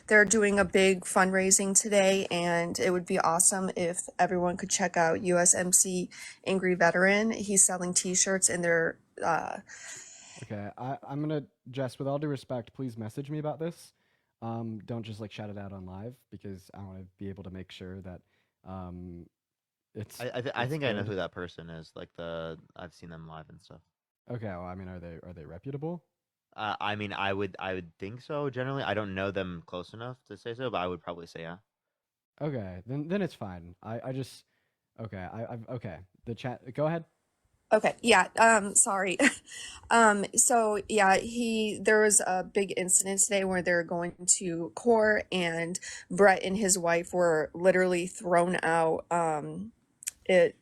They're doing a big fundraising today, and it would be awesome if everyone could check out USMC Angry Veteran. He's selling T-shirts, and they're Okay, I'm gonna, Jess, with all due respect, please message me about this. Don't just like shout it out on live because I want to be able to make sure that um, it's I it's think I know good. who that person is. Like I've seen them live and stuff. Okay, well, I mean, are they reputable? I mean, I would think so. Generally, I don't know them close enough to say so, but I would probably say yeah. Okay, then it's fine. I just okay. I've okay. The chat. Go ahead. okay. Yeah. Sorry. So yeah, there was a big incident today where they're going to court, and Brett and his wife were literally thrown out. It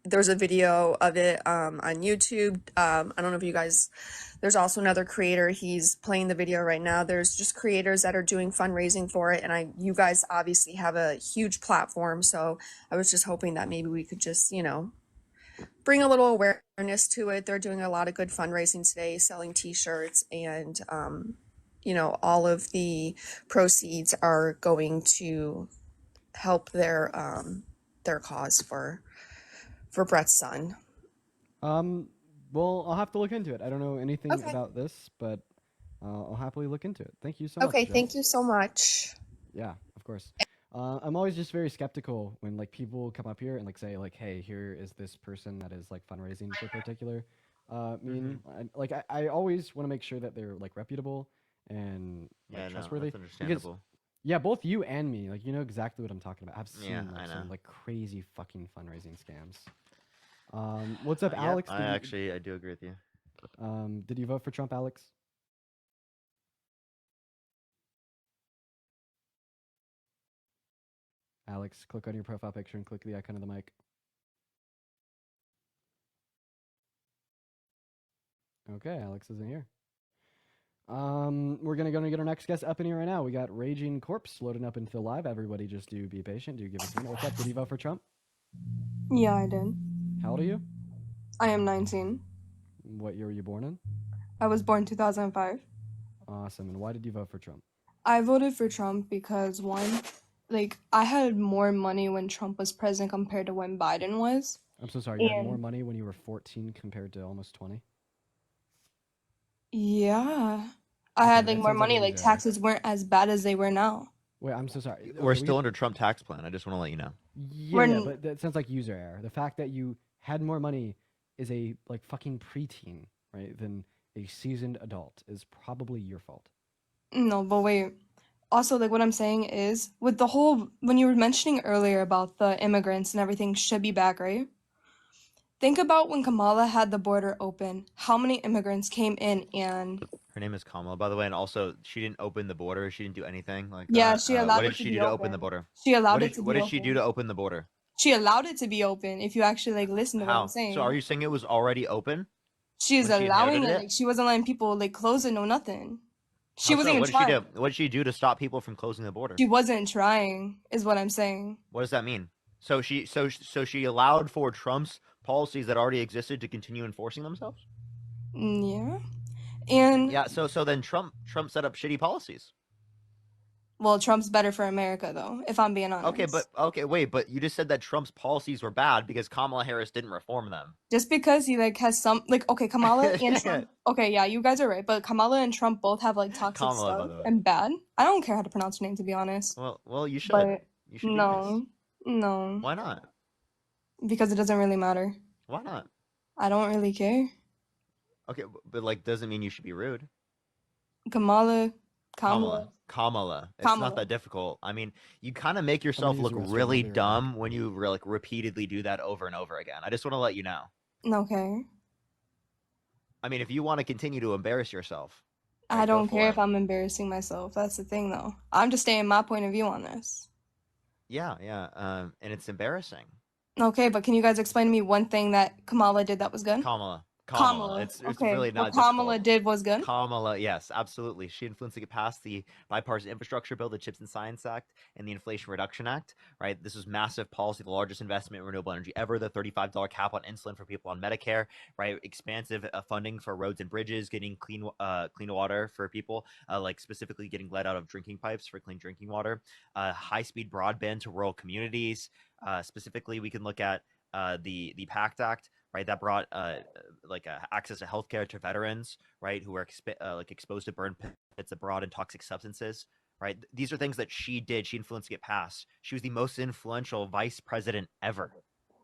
There's a video of it on YouTube. I don't know if you guys, there's also another creator. He's playing the video right now. There's just creators that are doing fundraising for it. And you guys obviously have a huge platform. So I was just hoping that maybe we could just, bring a little awareness to it. They're doing a lot of good fundraising today, selling t-shirts, and, all of the proceeds are going to help their cause for Brett's son. Um, well, I'll have to look into it. I don't know anything Okay. about this, but I'll happily look into it. Thank you so much, Okay, thank Jess. you so much. Yeah, of course. I'm always just very skeptical when like people come up here and like say like, "Hey, here is this person that is like fundraising for a particular Mm-hmm. mean." I always want to make sure that they're like reputable and like Yeah, no, trustworthy that's because understandable. yeah, both you and me, like you know exactly what I'm talking about. I've Yeah, seen like I know. some like crazy fucking fundraising scams. What's up, Yep, Alex? I do agree with you. Did you vote for Trump, Alex? Alex, click on your profile picture and click the icon of the mic. Okay, Alex isn't here. We're gonna get our next guest up in here right now. We got Raging Corpse loading up into live. Everybody, just do be patient. Do give us a minute. What's up? Did you vote for Trump? Yeah, I did. How old are you? I am 19. What year were you born in? I was born 2005. Awesome. And why did you vote for Trump? I voted for Trump because one, like I had more money when Trump was president compared to when Biden was. I'm so sorry. You had more And money when you were 14 compared to almost 20. yeah, I Okay, had like that more sounds like a money. Like user error. taxes weren't as bad as they were now. Wait, I'm so sorry. We're Okay, we still could. under Trump tax plan. I just want to let you know. Yeah, We're yeah, but that sounds like user error. The fact that you had more money is a like fucking preteen, right? Than a seasoned adult is probably your fault. no, but wait. Also, like what I'm saying is with the whole when you were mentioning earlier about the immigrants and everything should be back, right? Think about when Kamala had the border open, how many immigrants came in and Her name is Kamala, by the way, and also she didn't open the border. She didn't do anything like yeah, that. she What allowed did it to she be do to open the open. border? She allowed it to What be did she do open. to open the border? She allowed it to be open if you actually like listen to what I'm How? So are saying. you saying it was already open She is when she allowing inherited it, it? like she wasn't letting people like close it, no nothing. She How wasn't so? even What did she do? trying. What did she do to stop people from closing the border? She wasn't trying, is what I'm saying. What does that mean? So she allowed for Trump's policies that already existed to continue enforcing themselves? Yeah. And Yeah, so then Trump set up shitty policies. well, Trump's better for America though, if I'm being honest. Okay, wait, but you just said that Trump's policies were bad because Kamala Harris didn't reform them. Just because he like has some like okay, Kamala and Trump. Okay, yeah, you guys are right, but Kamala and Trump both have like toxic Kamala, by stuff the way. and bad. I don't care how to pronounce her name to be honest. Well, you should. But You should be nice. no. No, Why not? because it doesn't really matter. Why not? I don't really care. Okay, but like doesn't mean you should be rude. Kamala, Kamala. Kamala, Kamala. It's not Kamala. that difficult. I mean, you kind of make I'm gonna yourself use look the restroom. I'll really be right back. dumb when you like repeatedly do that over and over again. I just want to let you know. Okay. I mean, if you want to continue to embarrass yourself, I right, go don't care for if it. I'm embarrassing myself. That's the thing, though. I'm just stating my point of view on this. Yeah, yeah. And it's embarrassing. Okay, but can you guys explain to me one thing that Kamala did that was good? Kamala. Kamala. It's Okay, really not what Kamala difficult. did was good. Kamala, yes, absolutely. She influenced to get past the bipartisan infrastructure bill, the Chips and Science Act, and the Inflation Reduction Act. Right, this was massive policy, the largest investment in renewable energy ever. The $35 cap on insulin for people on Medicare. Right, expansive funding for roads and bridges, getting clean water for people, like specifically getting lead out of drinking pipes for clean drinking water. High-speed broadband to rural communities. Specifically, we can look at the PACT Act, right? That brought access to healthcare to veterans, right, who are exposed to burn pits abroad and toxic substances, right? These are things that she did. She influenced to get passed. She was the most influential vice president ever,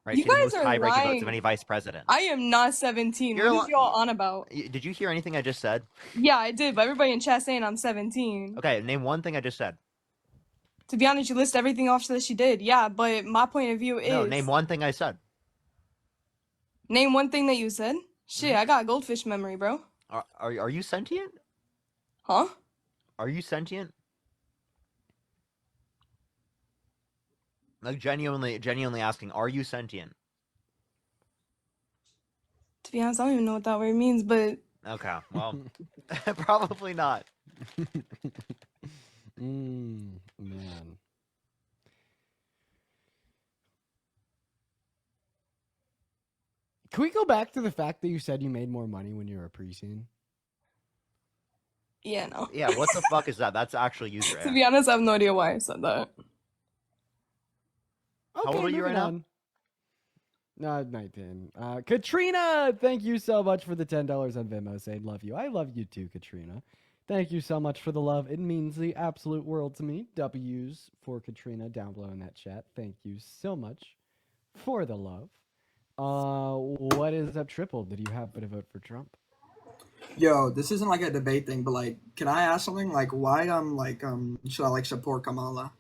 right? You She had the guys most are tie-breaking votes of lying. any vice president. I am not 17. You're What is y'all on about? Did you hear anything I just said? Yeah, I did, but everybody in chat saying I'm 17. Okay, name one thing I just said. To be honest, you list everything off that she did. Yeah, but my point of view is No, name one thing I said. Name one thing that you said. Shit, I got goldfish memory, bro. Are you sentient? Huh? Are you sentient? Like genuinely asking, are you sentient? To be honest, I don't even know what that word means, but Okay, well, probably not. Man. Can we go back to the fact that you said you made more money when you were a preteen? yeah, no. Yeah, what the fuck is that? That's actually user To be honest, I have no idea why I said that. How old are you right now? No, 19. Katrina, thank you so much for the $10 on Venmo saying love you. I love you too, Katrina. Thank you so much for the love. It means the absolute world to me. W's for Katrina down below in that chat. Thank you so much for the love. What is up, Triple? Did you happen to vote for Trump? Yo, this isn't like a debate thing, but like, can I ask something? Like, why should I like support Kamala?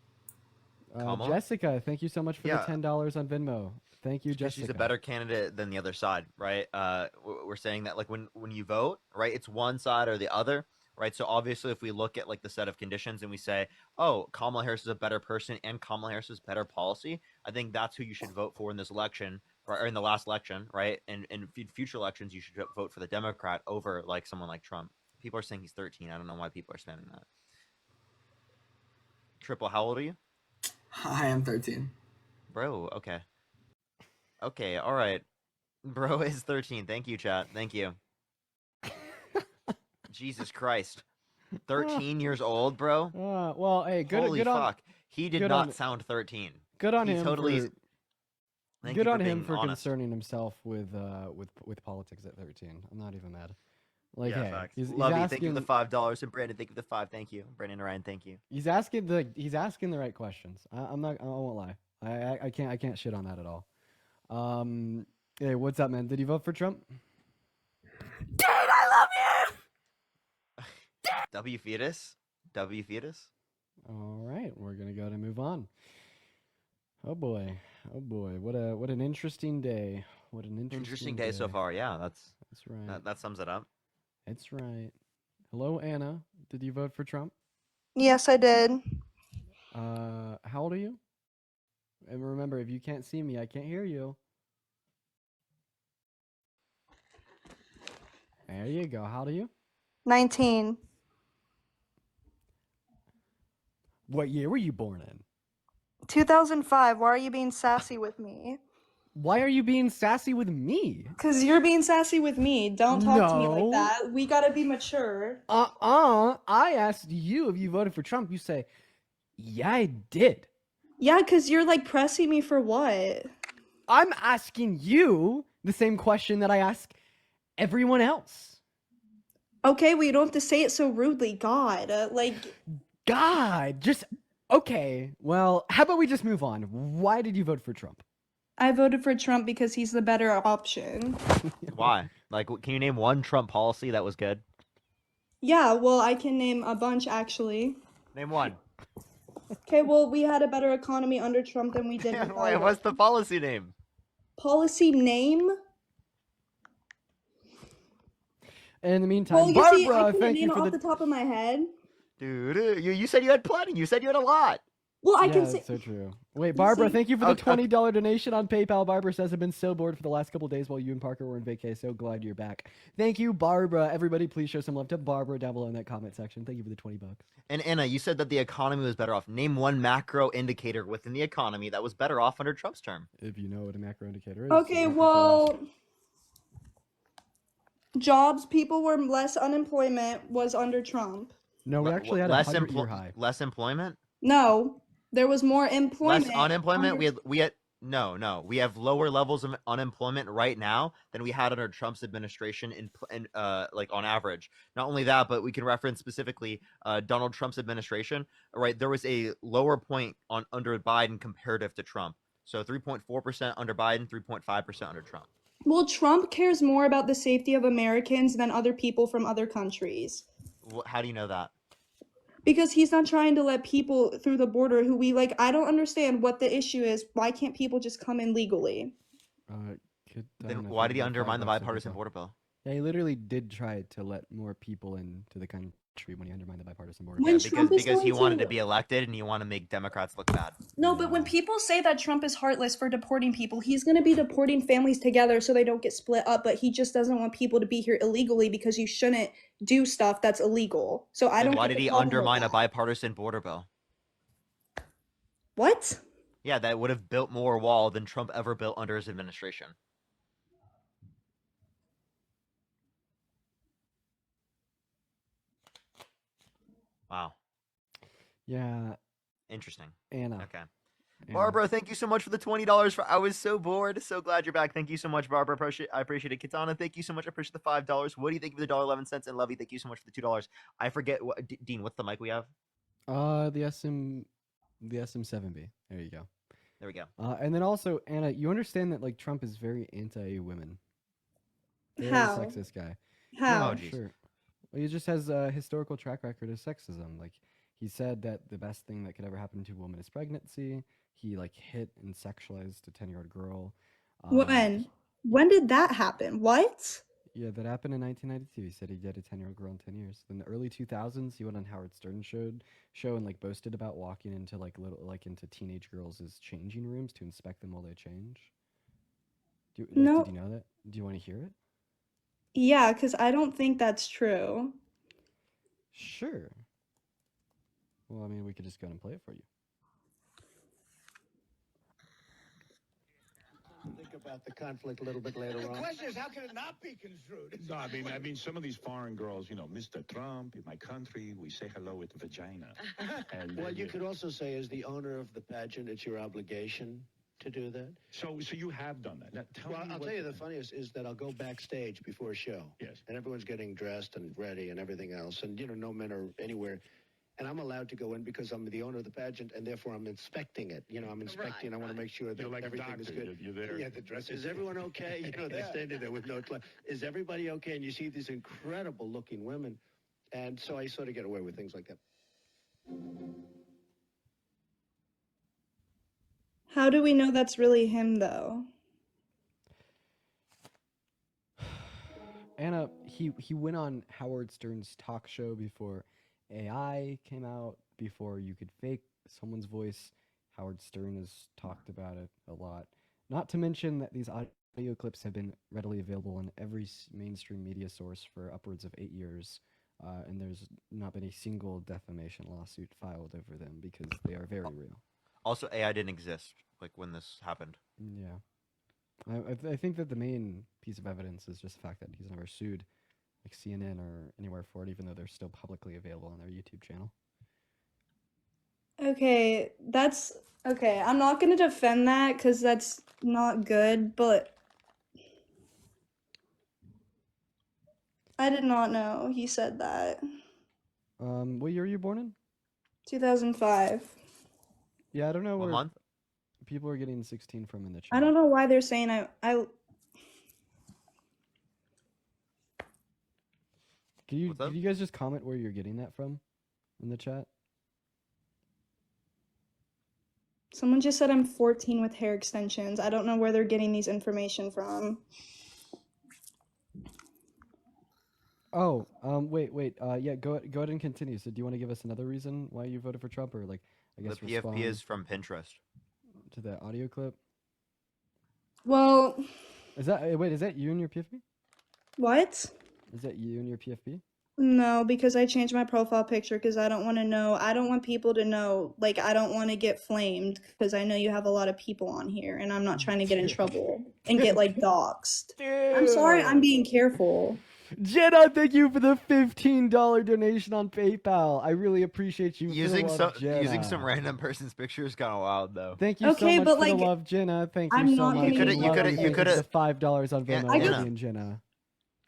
Kamala? Jessica, thank you so much for the $10 on Venmo. Thank you, Jessica. She's a better candidate than the other side, right? We're saying that like when you vote, right, it's one side or the other, right? So obviously, if we look at like the set of conditions and we say, oh, Kamala Harris is a better person and Kamala Harris is better policy, I think that's who you should vote for in this election, or in the last election, right? And in future elections, you should vote for the Democrat over like someone like Trump. People are saying he's 13. I don't know why people are spamming that. Triple, how old are you? I am 13. Bro, okay. Okay, all right. Bro is 13. Thank you, chat. Thank you. Jesus Christ. 13 years old, bro? Well, hey, Holy good fuck. on, He did not sound 13. Good on He him. totally. Good on him for honest. concerning himself with politics at 13. I'm not even mad. Like, Yeah, hey, facts. he's Love you. asking, Thank you for the $5. And Brandon, thank you for the 5. Thank you. Brandon and Ryan, thank you. He's asking the right questions. I won't lie. I can't shit on that at all. Hey, what's up, man? Did you vote for Trump? Dude, I love you. W fetus. W fetus. All right, we're gonna go to move on. Oh boy, what an interesting day. What an Interesting day so far. Yeah, that's right. That sums it up. That's right. Hello, Anna. Did you vote for Trump? Yes, I did. How old are you? And remember, if you can't see me, I can't hear you. There you go. How old are you? 19. What year were you born in? 2005. Why are you being sassy with me? Why are you being sassy with me? Because you're being sassy with me. Don't talk to me like No. that. We gotta be mature. I asked you if you voted for Trump. You say, yeah, I did. Yeah, because you're like pressing me for what? I'm asking you the same question that I ask everyone else. Okay, well, you don't have to say it so rudely. God, God, just okay. Well, how about we just move on? Why did you vote for Trump? I voted for Trump because he's the better option. Why? Like, can you name one Trump policy that was good? Yeah, well, I can name a bunch actually. Name one. Okay, well, we had a better economy under Trump than we did without Wait, it. what's the policy name? Policy name? In the meantime, Well, you see, I Barbara, couldn't thank name you it for off the top of my head. Dude, you said you had plenty. You said you had a lot. Well, I Yeah, can that's say. so true. Wait, Barbara, thank you for the Okay. $20 donation on PayPal. Barbara says, I've been so bored for the last couple days while you and Parker were in vacay. So glad you're back. Thank you, Barbara. Everybody, please show some love to Barbara down below in that comment section. Thank you for the $20. And Anna, you said that the economy was better off. Name one macro indicator within the economy that was better off under Trump's term. If you know what a macro indicator is. Okay, you can well, jobs, people were less unemployment was under Trump. No, we actually had a 100-year high. Less employment. No, there was more employment. Less unemployment. under- We had no. We have lower levels of unemployment right now than we had under Trump's administration in like on average. Not only that, but we can reference specifically Donald Trump's administration. Right, there was a lower point on under Biden comparative to Trump. So 3.4% under Biden, 3.5% under Trump. Well, Trump cares more about the safety of Americans than other people from other countries. How do you know that? Because he's not trying to let people through the border who we like. I don't understand what the issue is. Why can't people just come in legally? Then why did he undermine the bipartisan border bill? Yeah, he literally did try to let more people into the country when he undermined the bipartisan border. When Yeah, Trump is because he going wanted to- to be elected and he wanted to make Democrats look bad. No, but when people say that Trump is heartless for deporting people, he's going to be deporting families together so they don't get split up, but he just doesn't want people to be here illegally because you shouldn't do stuff that's illegal. So I Then don't why get did the he problem with undermine a that. bipartisan border bill? What? Yeah, that would have built more wall than Trump ever built under his administration. Wow. Yeah, Interesting. Anna. Okay. Anna. Barbara, thank you so much for the $20. I was so bored. So glad you're back. Thank you so much, Barbara. I appreciate it. Katana, thank you so much. I appreciate the $5. What do you think of the $1.11? And Levy, thank you so much for the $2. I forget what Dean, what's the mic we have? The SM7B. There you go. There we go. And then also, Anna, you understand that like Trump is very anti-women. Very How? sexist guy. How? Oh, Yeah, geez. sure. Well, he just has a historical track record of sexism. Like he said that the best thing that could ever happen to a woman is pregnancy. He like hit and sexualized a 10-year-old girl. When did that happen? What? Yeah, that happened in 1992. He said he did a 10-year-old girl in 10 years. In the early 2000s, he went on Howard Stern's show and like boasted about walking into into teenage girls' changing rooms to inspect them while they change. No. Did you know that? Do you want to hear it? Yeah, because I don't think that's true. Sure. Well, I mean, we could just go and play it for you. Think about the conflict a little bit later on. The question is, how can it not be construed? No, I mean, some of these foreign girls, Mr. Trump, in my country, we say hello with vagina. And Well, you could also say, as the owner of the pageant, it's your obligation to do that. So you have done that. Now, I'll tell you the funniest is that I'll go backstage before a show. Yes. And everyone's getting dressed and ready and everything else. And, no men are anywhere. And I'm allowed to go in because I'm the owner of the pageant, and therefore I'm inspecting it. I'm inspecting. I want to make sure that You're like a everything is doctor. good. You're there. Yeah, the dress. Is everyone okay? They're standing there with no clothes. Is everybody okay? And you see these incredible-looking women, and so I sort of get away with things like that. How do we know that's really him, though? Anna, he went on Howard Stern's talk show before AI came out, before you could fake someone's voice. Howard Stern has talked about it a lot. Not to mention that these audio clips have been readily available in every mainstream media source for upwards of 8 years, and there's not been a single defamation lawsuit filed over them because they are very real. Also, AI didn't exist like when this happened. Yeah. I think that the main piece of evidence is just the fact that he's never sued like CNN or anywhere for it, even though they're still publicly available on their YouTube channel. Okay, I'm not gonna defend that because that's not good, but I did not know he said that. What year were you born in? 2005. Yeah, I don't know What where month? people are getting 16 from in the chat. I don't know why they're saying I What's up? Did you guys just comment where you're getting that from in the chat? Someone just said I'm 14 with hair extensions. I don't know where they're getting these information from. Wait. Yeah, go ahead and continue. So, do you want to give us another reason why you voted for Trump, or like, I The guess PFP is respond from Pinterest. to the audio clip? Well, Is that you and your PFP? what? Is that you and your PFP? No, because I changed my profile picture because I don't want to know. I don't want people to know. Like, I don't want to get flamed because I know you have a lot of people on here, and I'm not trying to get in trouble and get like doxxed. I'm sorry, I'm being careful. Jenna, thank you for the $15 donation on PayPal. I really appreciate you. Using for the some love, using some Jenna. random person's picture is kind of wild, though. Thank you so Okay, much but for the like, love, Jenna. Thank you I'm so not much. gonna You use coulda, you my coulda, Love you Thank you for coulda, the $5 on Venmo. I Love just you and Jenna.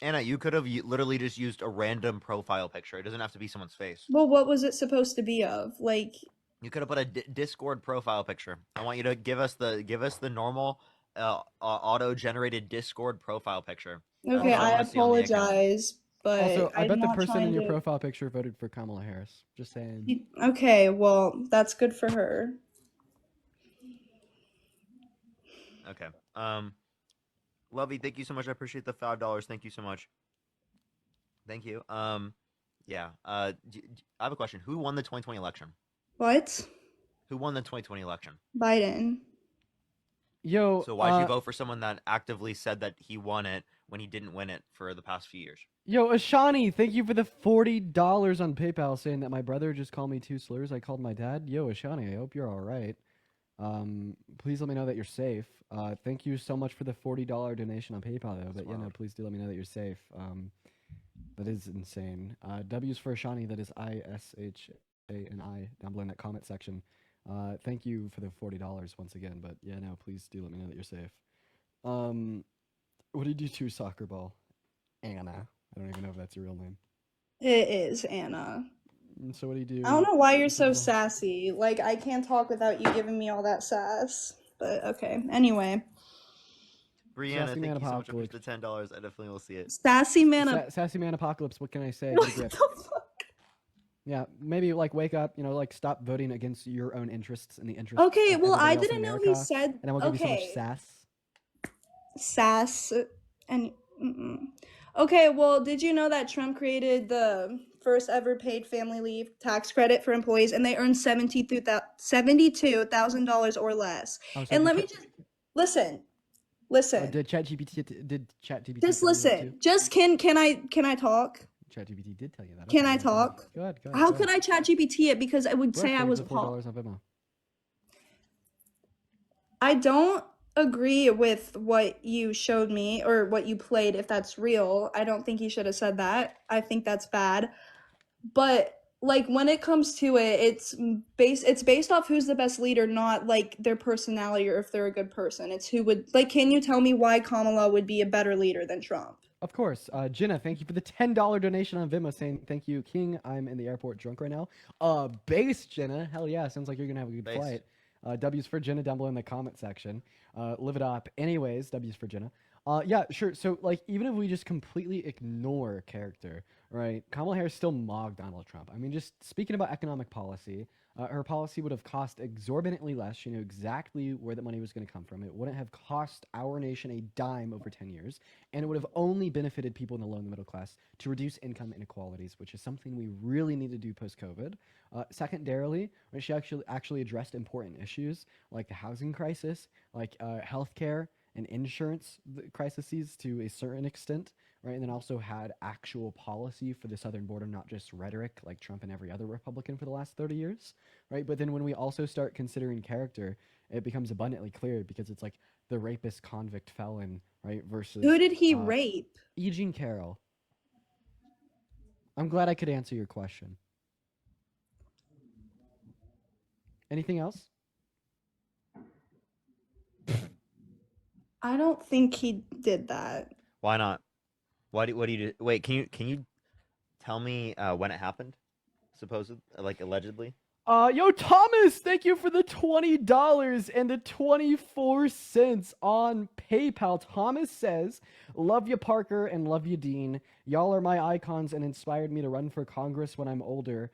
Anna, you could have literally just used a random profile picture. It doesn't have to be someone's face. well, what was it supposed to be of? Like, You could have put a Discord profile picture. I want you to give us the normal auto-generated Discord profile picture. That's okay, what I I want to see on the account. apologize, but Also, I I'm bet the not person in trying your to. profile picture voted for Kamala Harris. Just saying. Okay, well, that's good for her. Okay. Lovey, thank you so much. I appreciate the $5. Thank you so much. Thank you. Yeah. I have a question. Who won the 2020 election? What? Who won the 2020 election? Biden. Yo, So why'd you vote for someone that actively said that he won it when he didn't win it for the past few years? Yo, Ashani, thank you for the $40 on PayPal saying that my brother just called me 2 slurs. I called my dad. Yo, Ashani, I hope you're all right. Please let me know that you're safe. Thank you so much for the $40 donation on PayPal, though. But yeah, no, please do let me know that you're safe. That is insane. W's for Ashani. That is ISHANI down below in that comment section. Thank you for the $40 once again. But yeah, no, please do let me know that you're safe. What did you do, soccer ball? Anna. I don't even know if that's your real name. It is Anna. So what do you do? I don't know why you're so soccer ball? sassy. Like, I can't talk without you giving me all that sass. But okay. Anyway. Brianna, Sassy thank Man you so much for Apocalypse. the $10. I definitely will see it. Sassy man. Sassy Man Apocalypse. What can I say? What Get a grip. the fuck? Yeah, maybe like wake up. You know, like stop voting against your own interests and the interests Okay, of well, everybody I else in didn't know America. he said. And I won't give you so much Okay. sass. Sass. And. Okay, well, did you know that Trump created the first ever paid family leave tax credit for employees and they earn $72,000 or less? Oh, so And did let me just listen. Listen. did ChatGPT Just tell you that listen. too? Just can I talk? ChatGPT did tell you that. Can Okay, I go ahead. talk? Go ahead. How could I chat GPT it? Because it would say I was the $4 on Venmo. I don't agree with what you showed me or what you played if that's real. I don't think you should have said that. I think that's bad. But like when it comes to it, it's based off who's the best leader, not like their personality or if they're a good person. It's who would like can you tell me why Kamala would be a better leader than Trump? Of course. Jenna, thank you for the $10 donation on Venmo saying, thank you, King. I'm in the airport drunk right now. Base, Jenna. Hell yeah. Sounds like you're going to have a good flight. W's for Jenna down below in the comment section. Live it up. Anyways, W's for Jenna. Yeah, sure. So, like, even if we just completely ignore character, right? Kamala Harris still mocked Donald Trump. I mean, just speaking about economic policy, her policy would have cost exorbitantly less. She knew exactly where the money was going to come from. It wouldn't have cost our nation a dime over 10 years, and it would have only benefited people in the low and the middle class to reduce income inequalities, which is something we really need to do post-COVID. Secondarily, when she actually addressed important issues like the housing crisis, like healthcare and insurance crises to a certain extent, right? And then also had actual policy for the southern border, not just rhetoric like Trump and every other Republican for the last 30 years, right? But then when we also start considering character, it becomes abundantly clear because it's like the rapist convict felon, right? Versus Who did he rape? E. Jean Carroll. I'm glad I could answer your question. Anything else? I don't think he did that. Why not? What do you do? Wait, can you tell me when it happened? Supposedly, like allegedly. Yo, Thomas, thank you for the $20 and the 24 cents on PayPal. Thomas says, love you, Parker, and love you, Dean. Y'all are my icons and inspired me to run for Congress when I'm older.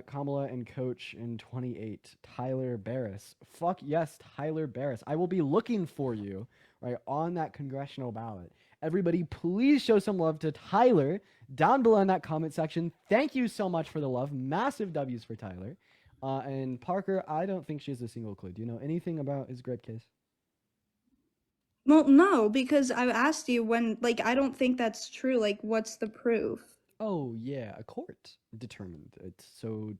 Kamala and Coach in 28. Tyler Barris. Fuck yes, Tyler Barris. I will be looking for you, right, on that congressional ballot. Everybody, please show some love to Tyler down below in that comment section. Thank you so much for the love. Massive W's for Tyler. And Parker, I don't think she has a single clue. Do you know anything about his grip case? Well, no, because I asked you when, like, I don't think that's true. Like, what's the proof? Oh, yeah, a court determined it. So,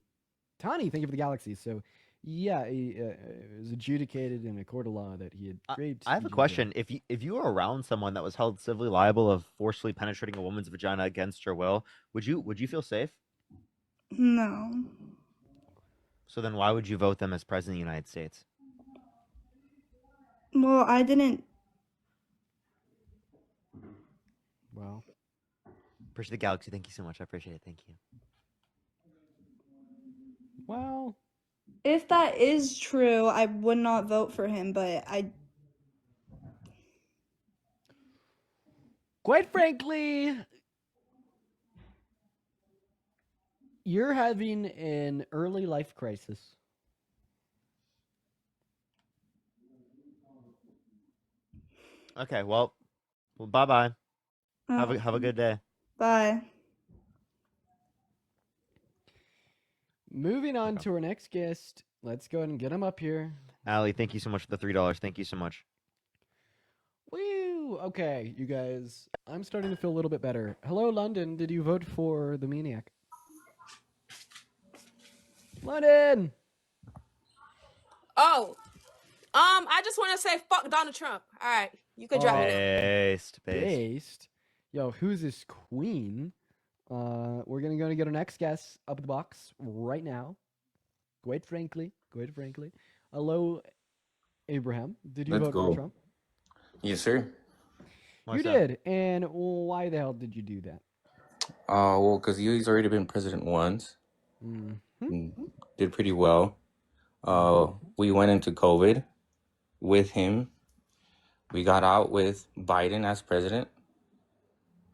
Tani, thank you for the galaxy. So, yeah, it was adjudicated in a court of law that he had raped. I have a Eugene question. Dale. If you were around someone that was held civilly liable of forcefully penetrating a woman's vagina against her will, would you feel safe? No. So then why would you vote them as president of the United States? Well, I didn't. Well, Appreciate the galaxy. Thank you so much. I appreciate it. Thank you. well, If that is true, I would not vote for him, but quite frankly, you're having an early life crisis. Okay, well bye bye. Have a good day. Bye. Moving on to our next guest. Let's go ahead and get him up here. Allie, thank you so much for the $3. Thank you so much. Woo! Okay, you guys. I'm starting to feel a little bit better. Hello, London. Did you vote for the maniac? London! Oh, I just want to say fuck Donald Trump. All right, you can drop me now. Based. Based. Yo, who's this queen? We're gonna go and get our next guest up the box right now. Quite frankly. Hello, Abraham. Did you Let's vote go. for Trump? Yes, sir. Why You so? did. And why the hell did you do that? Well, because he's already been president once, and did pretty well. We went into COVID with him. We got out with Biden as president.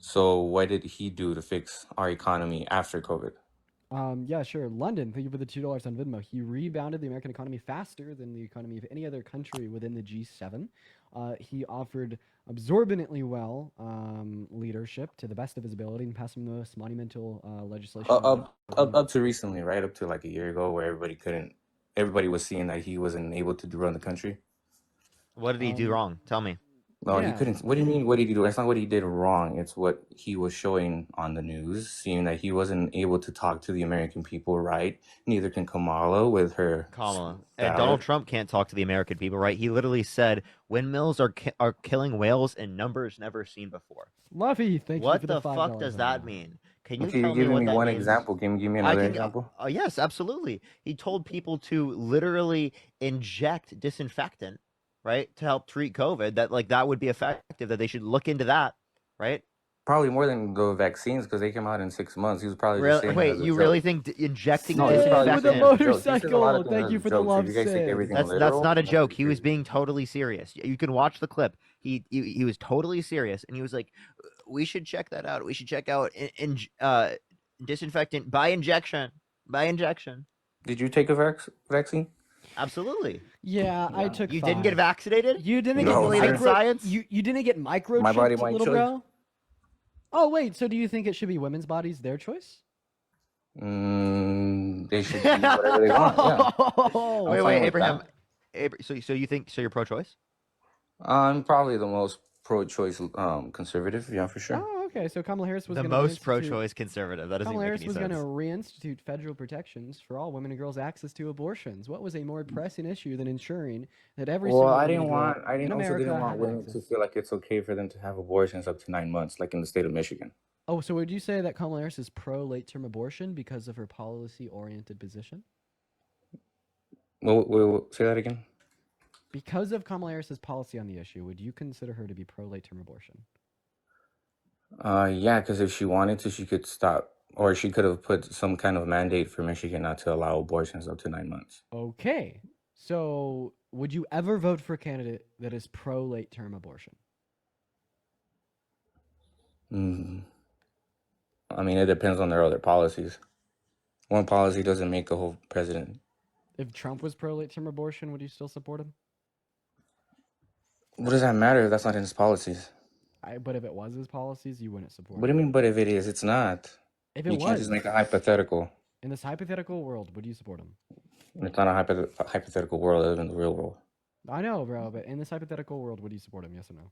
So what did he do to fix our economy after COVID? Yeah, sure. London, thank you for the $2 on Venmo. He rebounded the American economy faster than the economy of any other country within the G7. He offered absorbently well leadership to the best of his ability and passed some of the most monumental legislation. Up to recently, right? Up to like a year ago, where everybody was seeing that he wasn't able to run the country. What did he do wrong? Tell me. No, he Yeah. couldn't. What do you mean? What did he do? That's not what he did wrong. It's what he was showing on the news, seeing that he wasn't able to talk to the American people right. Neither can Kamala with her. Kamala. ballot. And Donald Trump can't talk to the American people, right? He literally said windmills are killing whales in numbers never seen before. Luffy, thank you What for the the $5 fuck does on that Venmo. mean? Can you Okay, tell you're me giving what me that one means? example. Can you give me I another can. example? Yes, absolutely. He told people to literally inject disinfectant, right, to help treat COVID. That would be effective. That they should look into that, right? Probably more than the vaccines because they came out in 6 months. He was probably just saying it Wait, as a you joke. really think injecting No, he's probably with just a saying disinfectant? it as a joke. He says a lot motorcycle. of things Thank as you a for the joke, so love, if you guys take Sid. everything That's literal, not a that's joke. pretty He was crazy. being totally serious. You can watch the clip. He was totally serious, and he was like, "We should check that out. We should check out disinfectant by injection. By injection. Did you take a vaccine? Absolutely. Yeah, I Yeah. took You 5. didn't get vaccinated? You didn't You get don't No, believe in sir. science? You didn't get microchipped, My body, my little choice. bro? Oh, wait, so do you think it should be women's bodies their choice? They should do whatever they want. Yeah, Oh, I'm Wait, fine with Abraham. that. So you think you're pro-choice? I'm probably the most pro-choice conservative. Yeah, for sure. Oh, okay. So Kamala Harris was The going to most pro-choice conservative. That doesn't Kamala even Harris make any was going to sense. reinstitute federal protections for all women and girls' access to abortions. What was a more pressing issue than ensuring that every Well, single I woman didn't and girl want. I in didn't also America didn't want had women access? to feel like it's okay for them to have abortions up to 9 months, like in the state of Michigan. Oh, so would you say that Kamala Harris is pro late-term abortion because of her policy-oriented position? Well, say that again. Because of Kamala Harris's policy on the issue, would you consider her to be pro late-term abortion? Yeah, because if she wanted to, she could stop, or she could have put some kind of mandate for Michigan not to allow abortions up to 9 months. Okay. So would you ever vote for a candidate that is pro late-term abortion? I mean, it depends on their other policies. One policy doesn't make a whole president. If Trump was pro late-term abortion, would you still support him? What does that matter if that's not in his policies? But if it was his policies, you wouldn't support What do you him. mean? But if it is, it's not. If it You can't was, just make a hypothetical. in this hypothetical world, would you support him? It's not a hypothetical world. I live in the real world. I know, bro, but in this hypothetical world, would you support him? Yes or no?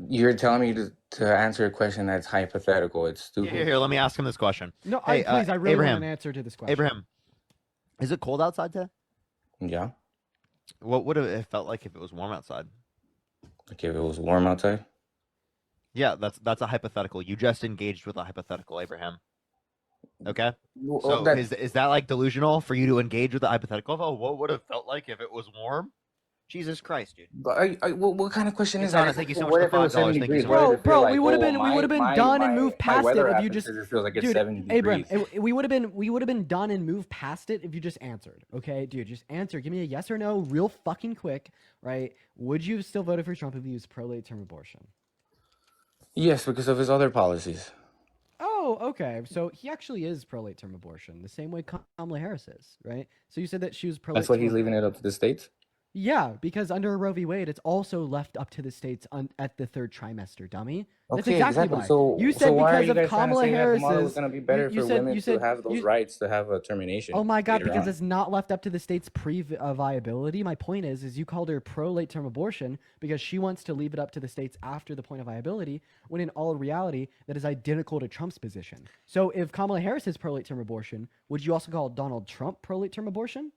You're telling me to answer a question that's hypothetical. It's stupid. Here, let me ask him this question. No, Hey, please, I really Abraham, want an answer to this question. Abraham, is it cold outside today? Yeah. What would it felt like if it was warm outside? Like if it was warm outside. Yeah, that's a hypothetical. You just engaged with a hypothetical, Abraham. Okay. So is that like delusional for you to engage with a hypothetical? Oh, what would it felt like if it was warm? Jesus Christ, dude. But what kind of question is Donna, that? thank you so much What for if it was $5. 70 Thank you degrees? so What much. did it feel like? we would have been done and moved past it if you just. My weather app says it feels like it's 70 Abraham, degrees. we would have been done and moved past it if you just answered. Okay, dude, just answer. Give me a yes or no, real fucking quick, right? Would you have still voted for Trump if he was pro late term abortion? Yes, because of his other policies. Oh, okay. So he actually is pro late term abortion, the same way Kamala Harris is, right? So you said that she was pro. That's why he's leaving it up to the states. Yeah, because under Roe v. Wade, it's also left up to the states at the third trimester, dummy. That's Okay, exactly why. So You said why are because you guys of Kamala trying to say that Kamala was Harris's. going to be better for women to have those rights to have a termination? Oh my God, later because on? it's not left up to the state's viability. My point is you called her pro late term abortion because she wants to leave it up to the states after the point of viability, when in all reality, that is identical to Trump's position. So if Kamala Harris is pro late term abortion, would you also call Donald Trump pro late term abortion?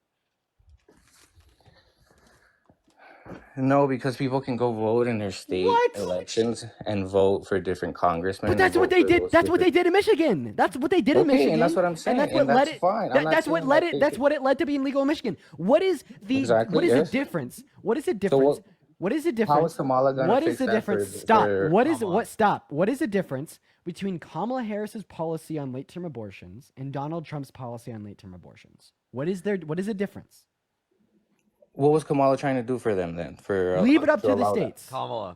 No, because people can go vote in their state elections and vote for different congressmen. But that's what they did. That's what they did in Michigan. That's what they did in Michigan. And that's what I'm saying. And that's what led it. Fine. That's what led it. That's what it led to being legal in Michigan. What is the? Exactly, what is yes. the difference? What is the difference? What is the difference? How is Kamala going to fix the that difference? for Stop. for What is Kamala? what? Stop. What is the difference between Kamala Harris's policy on late-term abortions and Donald Trump's policy on late-term abortions? What is there? What is the difference? What was Kamala trying to do for them then? For Leave it up to the allow that? states. Kamala.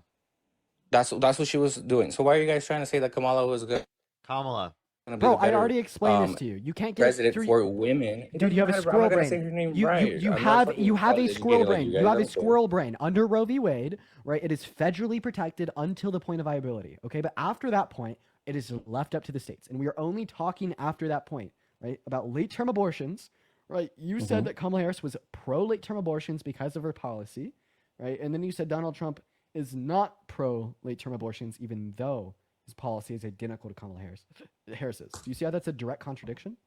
That's what she was doing. So why are you guys trying to say that Kamala was good? Kamala. Bro, I already explained this to you. You can't get president for women. Dude, you have a squirrel brain. You have a squirrel brain. You have a squirrel brain. Under Roe v. Wade, right? It is federally protected until the point of viability. Okay, but after that point, it is left up to the states, and we are only talking after that point, right? About late-term abortions, right? You said that Kamala Harris was pro late-term abortions because of her policy, right? And then you said Donald Trump is not pro late-term abortions, even though his policy is identical to Kamala Harris's. Do you see how that's a direct contradiction?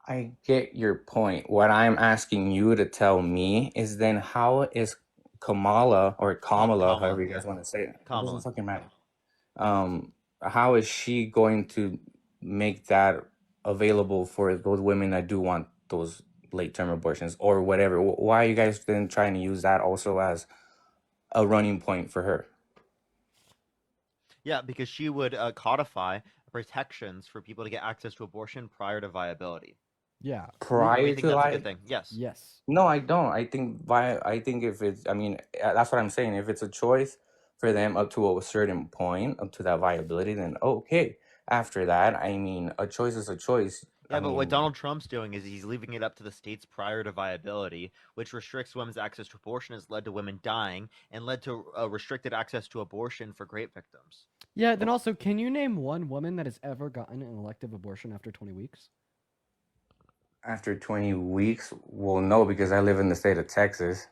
I get your point. What I'm asking you to tell me is then how is Kamala or Kamala, however you guys want to say it, Kamala. it doesn't fucking matter. How is she going to make that available for those women that do want those late-term abortions or whatever? Why are you guys then trying to use that also as a running point for her? Yeah, because she would codify protections for people to get access to abortion prior to viability. Yeah. Prior to that's a good thing. Yes. Yes. No, I don't. I think if it's, I mean, that's what I'm saying. If it's a choice for them up to a certain point, up to that viability, then okay. After that, I mean, a choice is a choice. Yeah, but what Donald Trump's doing is he's leaving it up to the states prior to viability, which restricts women's access to abortion, has led to women dying, and led to restricted access to abortion for rape victims. Yeah, then also, can you name one woman that has ever gotten an elective abortion after 20 weeks? After 20 weeks? Well, no, because I live in the state of Texas.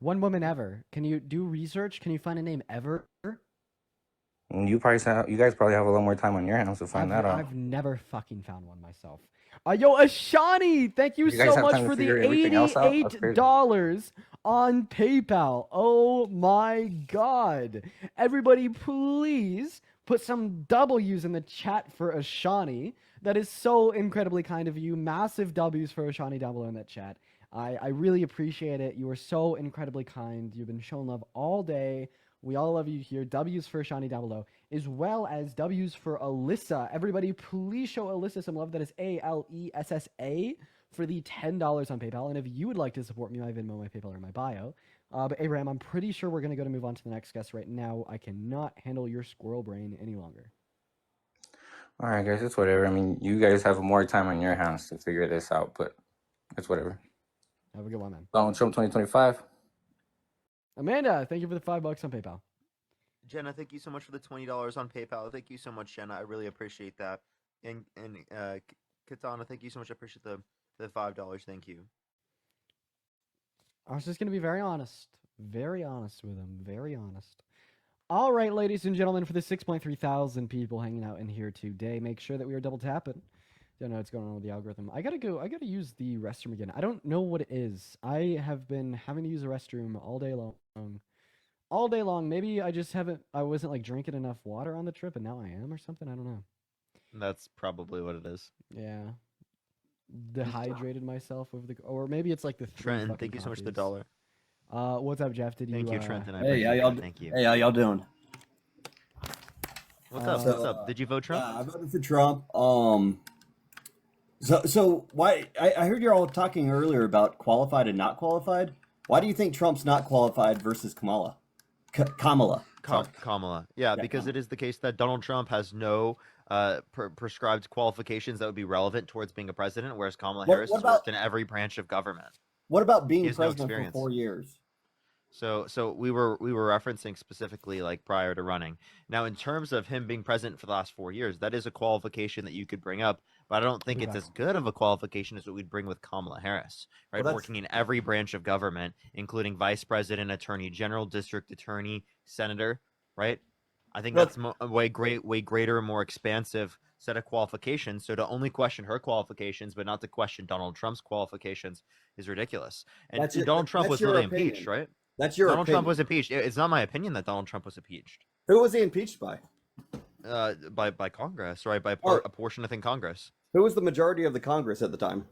One woman ever. Can you do research? Can you find a name ever? You guys probably have a little more time on your hands to find that out. I've never fucking found one myself. Yo, Ashani, thank you so much for the $88 on PayPal. Oh my God. Everybody, please put some W's in the chat for Ashani. That is so incredibly kind of you. Massive W's for Ashani down below in that chat. I really appreciate it. You are so incredibly kind. You've been showing love all day. We all love you here. W's for Shani down below, as well as W's for Alyssa. Everybody, please show Alyssa some love. That is ALESSA for the $10 on PayPal. And if you would like to support me, my Venmo, my PayPal, or my bio. But Abraham, I'm pretty sure we're going to move on to the next guest right now. I cannot handle your squirrel brain any longer. All right, guys, it's whatever. I mean, you guys have more time on your hands to figure this out, but it's whatever. Have a good one, man. Donald Trump 2025. Amanda, thank you for the $5 on PayPal. Jenna, thank you so much for the $20 on PayPal. Thank you so much, Jenna. I really appreciate that. And Katana, thank you so much. I appreciate the $5. Thank you. I was just gonna be very honest with him, very honest. All right, ladies and gentlemen, for the 6.3 thousand people hanging out in here today, make sure that we are double tapping. Don't know what's going on with the algorithm. I gotta use the restroom again. I don't know what it is. I have been having to use the restroom all day long. Maybe I wasn't like drinking enough water on the trip, and now I am or something. I don't know. That's probably what it is. Yeah. Dehydrated myself or maybe it's like the Trenton, thank you so much for the $1. What's up, Jeff? Thank you, Trenton. I Hey, appreciate it. Thank you. Hey, how y'all doing? What's up? What's up? Did you vote Trump? I voted for Trump. So why? I heard you all talking earlier about qualified and not qualified. Why do you think Trump's not qualified versus Kamala? Kamala. Kamala. Yeah, because Kamala. it is the case that Donald Trump has no prescribed qualifications that would be relevant towards being a president, whereas Kamala Harris has worked in every branch of government. What about being He has no president for experience. 4 years? So we were referencing specifically like prior to running. Now, in terms of him being president for the last 4 years, that is a qualification that you could bring up, but I don't think it's as good of a qualification as what we'd bring with Kamala Harris, right? Well, Working in every branch of government, including vice president, attorney general, district attorney, senator, right? I think that's a way greater, more expansive set of qualifications. So to only question her qualifications, but not to question Donald Trump's qualifications, is ridiculous. And Donald Trump was literally impeached, right? That's your Donald opinion. Trump was impeached. It's not my opinion that Donald Trump was impeached. Who was he impeached by? By Congress, right? By a portion within Congress. Who was the majority of the Congress at the time?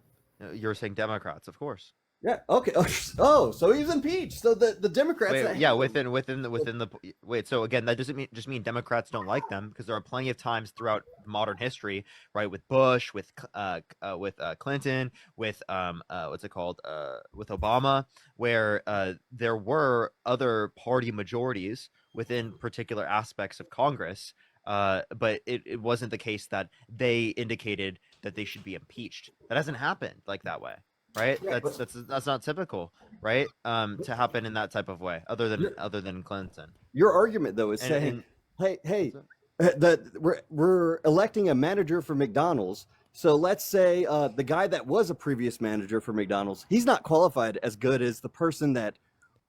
You're saying Democrats, of course. Yeah. Okay. Oh, so he was impeached. So the Democrats. Within the wait. So again, that doesn't just mean Democrats don't like them, because there are plenty of times throughout modern history, right? With Bush, with Clinton, with what's it called? With Obama, where there were other party majorities within particular aspects of Congress. But it wasn't the case that they indicated that they should be impeached. That hasn't happened like that way. Right, yeah, that's not typical, right? To happen in that type of way, other than Clinton. Your argument though is saying, hey, that we're electing a manager for McDonald's. So let's say the guy that was a previous manager for McDonald's, he's not qualified as good as the person that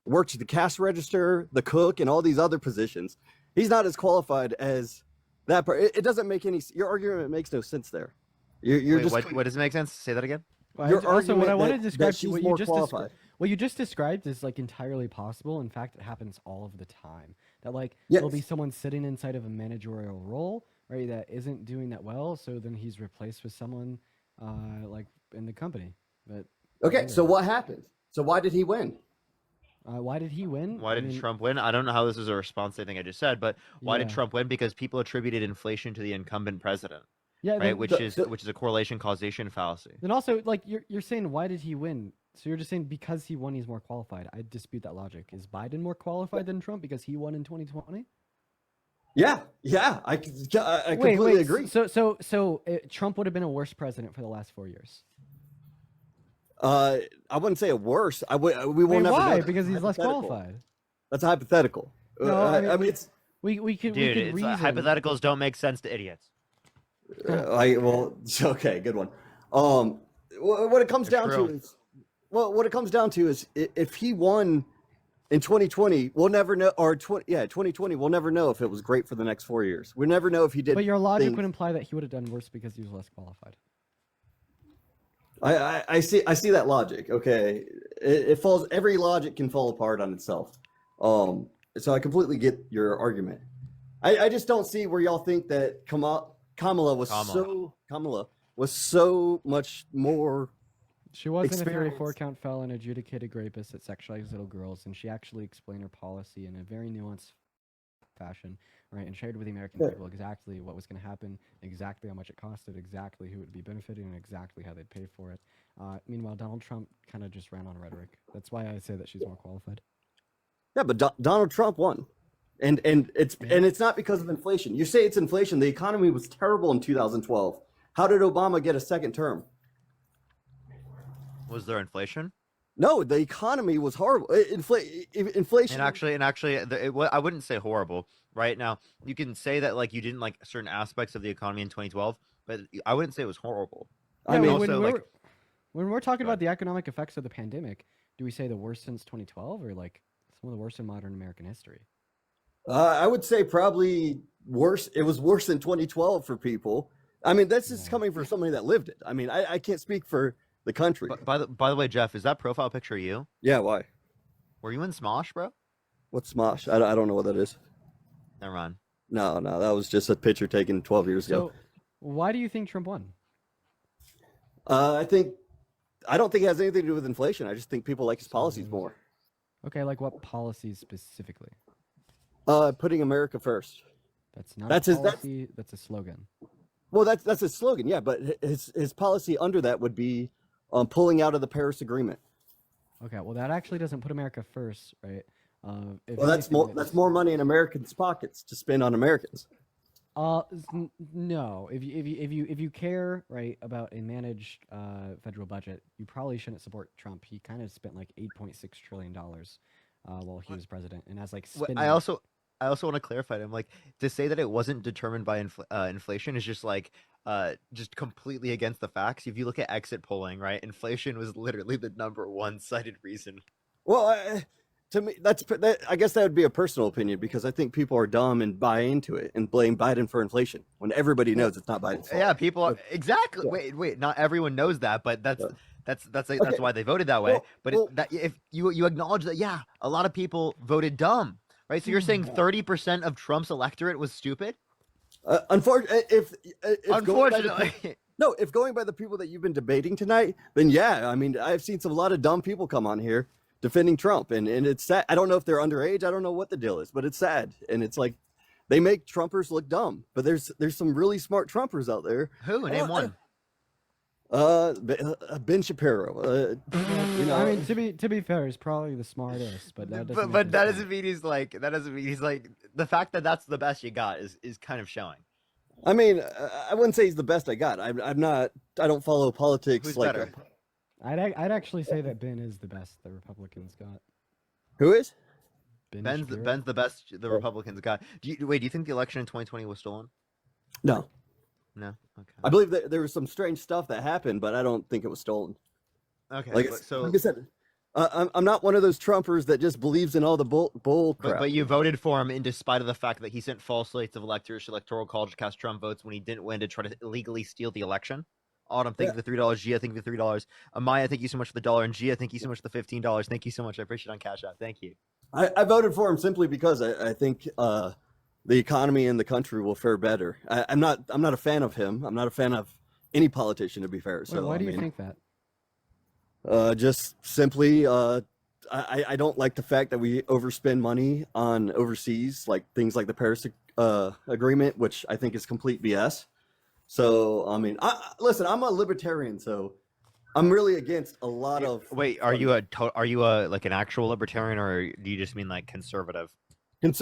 works at the cash register, the cook, and all these other positions. He's not as qualified as that. It doesn't make any. Your argument makes no sense there. You're Wait, just. what does it make sense? Say that again. Also, what I want to describe to you, what you just described is like entirely possible. In fact, it happens all of the time. That there'll be someone sitting inside of a managerial role, right, that isn't doing that well. So then he's replaced with someone like in the company. But okay, so what happened? So why did he win? Why did he win? Why did Trump win? I don't know how this is a response to anything I just said, but why did Trump win? Because people attributed inflation to the incumbent president. Yeah, right, which is a correlation causation fallacy. Then also, like you're saying, why did he win? So you're just saying because he won, he's more qualified. I dispute that logic. Is Biden more qualified than Trump because he won in 2020? Yeah, I completely agree. So Trump would have been a worse president for the last 4 years. I wouldn't say a worse. We will never why? know. Because he's less qualified. That's hypothetical. No, I mean it's we could reason. Hypotheticals don't make sense to idiots. Okay, good one. What it comes down to is if he won in 2020, we'll never know. Or 2020, we'll never know if it was great for the next 4 years. We'll never know if he did. But your logic would imply that he would have done worse because he was less qualified. I see that logic. Okay, it falls. Every logic can fall apart on itself. So I completely get your argument. I just don't see where y'all think that Kamala was so much more. She wasn't a 34 count felon, adjudicated rapist that sexualized little girls, and she actually explained her policy in a very nuanced fashion, right? And shared with the American people exactly what was going to happen, exactly how much it costed, exactly who would be benefiting, and exactly how they'd pay for it. Meanwhile, Donald Trump kind of just ran on rhetoric. That's why I say that she's more qualified. Yeah, but Donald Trump won. And it's not because of inflation. You say it's inflation. The economy was terrible in 2012. How did Obama get a second term? Was there inflation? No, the economy was horrible. Inflation. And actually, I wouldn't say horrible. Right now, you can say that like you didn't like certain aspects of the economy in 2012, but I wouldn't say it was horrible. Yeah, I mean, also, like, when we're talking Go about the economic effects of the pandemic, do we say the worst since 2012 or like some of the worst in modern American history? I would say probably worse. It was worse than 2012 for people. I mean, that's just Yeah. coming from somebody that lived it. I mean, I can't speak for the country. by the way, Jeff, is that profile picture you? Yeah, why? Were you in Smosh, bro? What's Smosh? I don't know what that is. Never mind. No, that was just a picture taken 12 years ago. So, why do you think Trump won? I don't think it has anything to do with inflation. I just think people like his policies more. Okay, like what policies specifically? Putting America first. That's not That's a his- that's- policy. That's a slogan. Well, that's his slogan, yeah. But his policy under that would be pulling out of the Paris Agreement. Okay, well that actually doesn't put America first, right? If Well, that's anything, that's more money in Americans' pockets to spend on Americans. No. If you care, right, about a managed federal budget, you probably shouldn't support Trump. He kind of spent like $8.6 trillion while he was president, and has like spending. I also want to clarify. I'm like, to say that it wasn't determined by inflation is just like just completely against the facts. If you look at exit polling, right, inflation was literally the number one cited reason. Well, to me, I guess that would be a personal opinion because I think people are dumb and buy into it and blame Biden for inflation when everybody knows it's not Biden's fault. Yeah, people are exactly. Yeah. Wait. Not everyone knows that, but that's Okay. that's why they voted that way. Well- But well- if you acknowledge that, yeah, a lot of people voted dumb, right? So you're saying 30% of Trump's electorate was stupid? Unfortunately, if Unfortunately. if going by the people that you've been debating tonight, then yeah, I mean, I've seen a lot of dumb people come on here defending Trump, and it's sad. I don't know if they're underage. I don't know what the deal is, but it's sad, and it's like they make Trumpers look dumb. But there's some really smart Trumpers out there. Who? Name one. Ben Shapiro. You know, I mean, to be fair, he's probably the smartest, but that doesn't. But that doesn't mean he's like the fact that that's the best you got is kind of showing. I mean, I wouldn't say he's the best I got. I'm not. I don't follow politics Who's like better? I'd actually say that Ben is the best the Republicans got. Who is? Ben Shapiro. Ben's the best the Republicans got. Do you think the election in 2020 was stolen? No, No. Okay. I believe that there was some strange stuff that happened, but I don't think it was stolen. Okay. Like, so like I said, I'm not one of those Trumpers that just believes in all the bull crap. but you voted for him in despite of the fact that he sent false slates of electors to electoral college to cast Trump votes when he didn't win to try to illegally steal the election. Autumn, thank you for the $3. Gia, thank you for the $3. Amaya, thank you so much for the $1. And Gia, thank you so much for the $15. Thank you so much. I appreciate it on Cash App. Thank you. I voted for him simply because I think the economy and the country will fare better. I'm not a fan of him. I'm not a fan of any politician, to be fair. Wait, So why do you I mean, think that? just simply, I don't like the fact that we overspend money on overseas, like things like the Paris Agreement, which I think is complete BS. So I mean, listen, I'm a libertarian, so I'm really against a lot of. Wait, are you a like an actual libertarian, or do you just mean like conservative?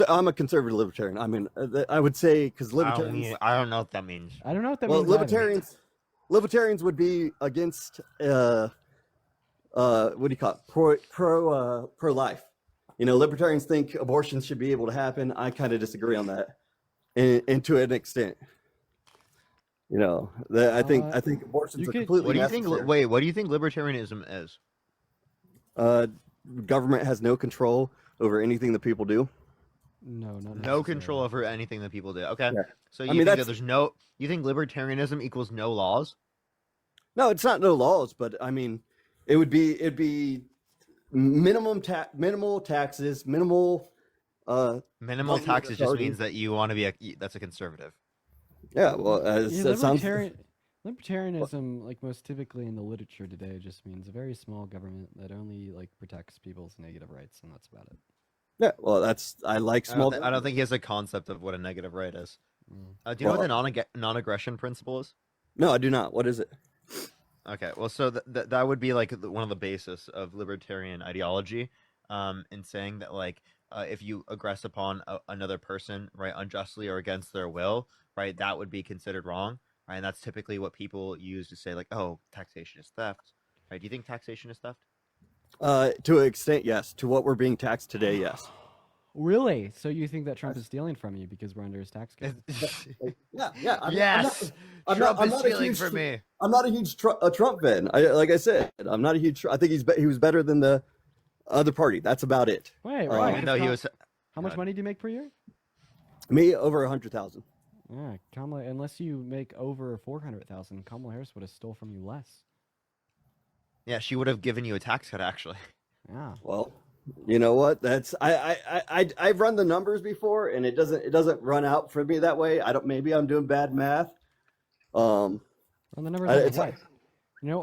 I'm a conservative libertarian. I mean, I would say because I libertarians. don't know what that means. I don't know what that Well, means. either. libertarians would be against what do you call it? Pro life. You know, libertarians think abortion should be able to happen. I kind of disagree on that, and to an extent. You know, I think abortions you are could- completely What do you think? necessary. Wait, what do you think libertarianism is? Government has no control over anything that people do. No, not No control over anything that people do. Okay, Yeah. so you I mean, think that that's- there's no? You think libertarianism equals no laws? No, it's not no laws, but I mean, it'd be minimal taxes, minimal. Minimal Government taxes just authority. means that you want to be that's a conservative. Yeah, well, Yeah, that sounds. libertarianism, like most typically in the literature today, just means a very small government that only like protects people's negative rights, and that's about it. Yeah, well, I like small. I don't think he has a concept of what a negative right is. Mm. Do you know what the non-aggression principle is? No, I do not. What is it? Okay, well, so that would be like one of the basis of libertarian ideology, in saying that like if you aggress upon another person, right, unjustly or against their will, right, that would be considered wrong, right? And that's typically what people use to say like, oh, taxation is theft, right? Do you think taxation is theft? To an extent, yes. To what we're being taxed today, yes. Really? So you think that Trump is stealing from you because we're under his tax code? Yeah. Yes, Trump is stealing from me. I'm not a huge Trump fan. Like I said, I'm not a huge. I think he was better than the other party. That's about it. Wait, Even though he was. How much money do you make per year? Me over 100,000. Yeah, Kamala. Unless you make over 400,000, Kamala Harris would have stole from you less. Yeah, she would have given you a tax cut actually. Yeah. Well, you know what? That's I've run the numbers before, and it doesn't run out for me that way. Maybe I'm doing bad math. Run the numbers. It's what? You know,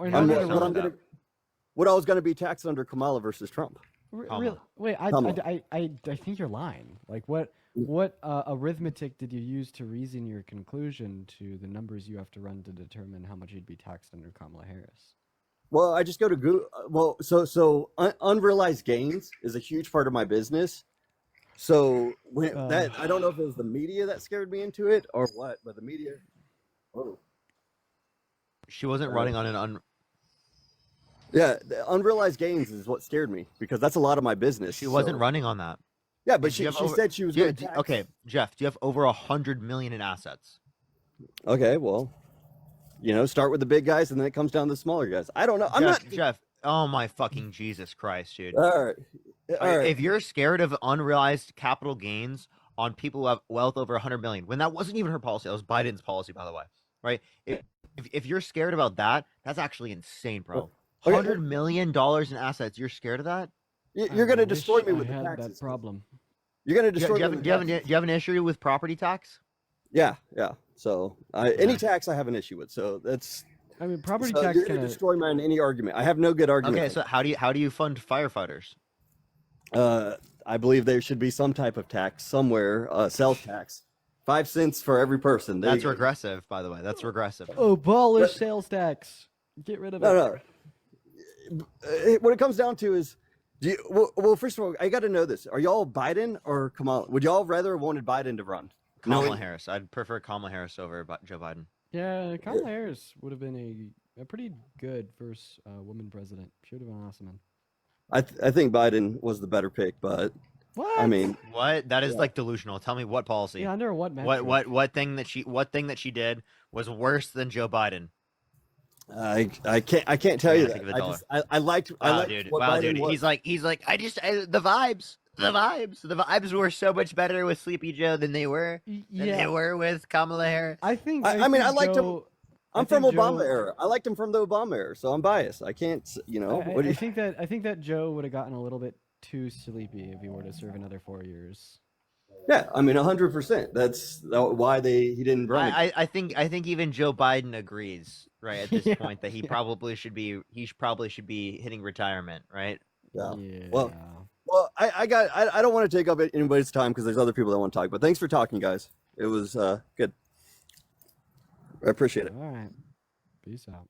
what I was going to be taxed under Kamala versus Trump. Really? Wait, I think you're lying. Like, what arithmetic did you use to reason your conclusion to the numbers you have to run to determine how much you'd be taxed under Kamala Harris? Well, I just go to Google. Well, so unrealized gains is a huge part of my business. So I don't know if it was the media that scared me into it or what, but the media. Oh. She wasn't running on an Yeah, the unrealized gains is what scared me because that's a lot of my business. She wasn't running on that. Yeah, but she said she was going to tax. Okay, Jeff, do you have over 100 million in assets? Okay, well, start with the big guys and then it comes down to the smaller guys. I don't know. Jeff. Oh my fucking Jesus Christ, dude. All right. If you're scared of unrealized capital gains on people who have wealth over 100 million, when that wasn't even her policy, that was Biden's policy, by the way, right? If you're scared about that, that's actually insane, bro. $100 million in assets. You're scared of that? You're going to destroy me with the That taxes. problem. You're going to destroy me. Do you have an issue with property tax? Yeah. So any tax I have an issue with. So that's. I mean, property tax. You're going to destroy me in any argument. I have no good argument. Okay, so how do you fund firefighters? I believe there should be some type of tax somewhere. Sales tax, 5 cents for every person. That's regressive, by the way. That's regressive. Abolish sales tax. Get rid of it. No. What it comes down to is, well, first of all, I got to know this. Are y'all Biden or Kamala? Would y'all rather wanted Biden to run? Kamala Harris. I'd prefer Kamala Harris over Joe Biden. Yeah, Kamala Harris would have been a pretty good first woman president. She would have been awesome. I think Biden was the better pick, but what? I mean, what? That is like delusional. Tell me what policy? Yeah, under what metric? What thing that she did was worse than Joe Biden? I can't tell you that. I liked. Dude. He's like the vibes were so much better with Sleepy Joe than they were with Kamala Harris. I think. I mean, I liked him. I'm from Obama era. I liked him from the Obama era, so I'm biased. I can't, I think that Joe would have gotten a little bit too sleepy if he were to serve another 4 years. Yeah, I mean, 100%. That's why he didn't run. I think even Joe Biden agrees, right, at this point that he probably should be hitting retirement, right? Yeah. Well, I don't want to take up anybody's time because there's other people that want to talk. But thanks for talking, guys. It was good. I appreciate it. All right. Peace out.